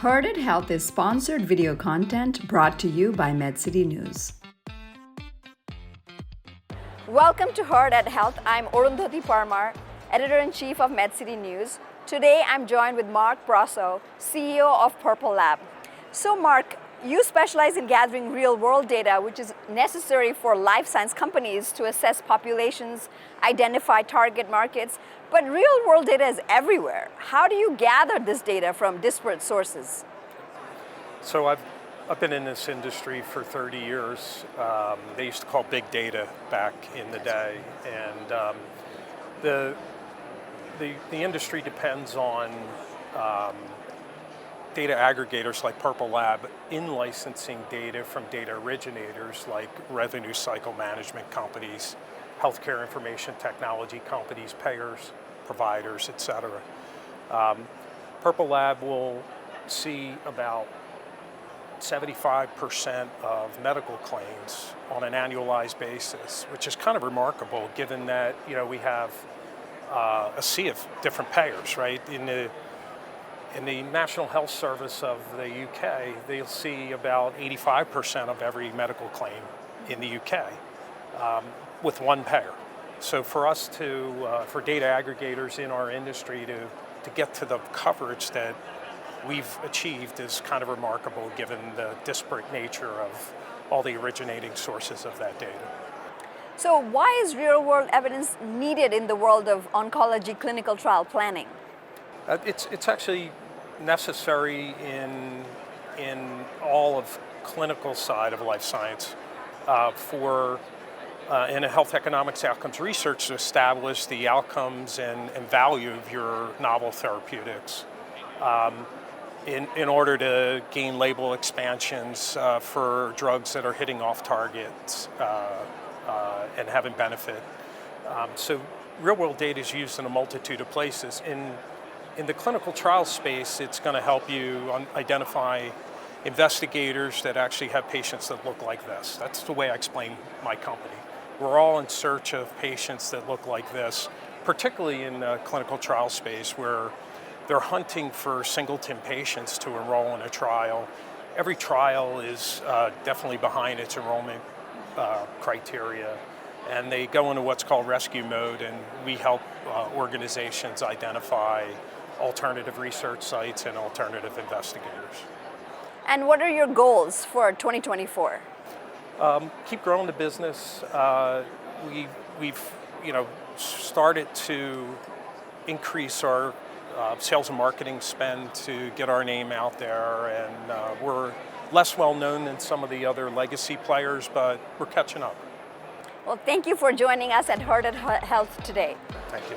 Heard at Health is sponsored video content brought to you by MedCity News. Welcome to Heard at Health. I'm Arundhati Parmar, Editor-in-Chief of MedCity News. Today I'm joined with Mark Brasso, CEO of PurpleLab. So Mark, you specialize in gathering real-world data, which is necessary for life science companies to assess populations, identify target markets, but real-world data is everywhere. How do you gather this data from disparate sources? So I've been in this industry for 30 years. They used to call big data back in the day, and the industry depends on data aggregators like PurpleLab in licensing data from data originators like revenue cycle management companies, healthcare information technology companies, payers, providers, etc. PurpleLab will see about 75% of medical claims on an annualized basis, which is kind of remarkable given that we have a sea of different payers, right? In the National Health Service of the UK, they'll see about 85% of every medical claim in the UK with one payer. So for us for data aggregators in our industry to get to the coverage that we've achieved is kind of remarkable given the disparate nature of all the originating sources of that data. So why is real-world evidence needed in the world of oncology clinical trial planning? It's actually necessary in all of clinical side of life science in a health economics outcomes research to establish the outcomes and value of your novel therapeutics in order to gain label expansions for drugs that are hitting off targets and having benefit. So real-world data is used in a multitude of places. In the clinical trial space, it's going to help you identify investigators that actually have patients that look like this. That's the way I explain my company. We're all in search of patients that look like this, particularly in the clinical trial space where they're hunting for singleton patients to enroll in a trial. Every trial is definitely behind its enrollment criteria, and they go into what's called rescue mode, and we help organizations identify alternative research sites and alternative investigators. And what are your goals for 2024? Keep growing the business. We've started to increase our sales and marketing spend to get our name out there, and we're less well known than some of the other legacy players, but we're catching up. Well, thank you for joining us at Heard at Health today. Thank you.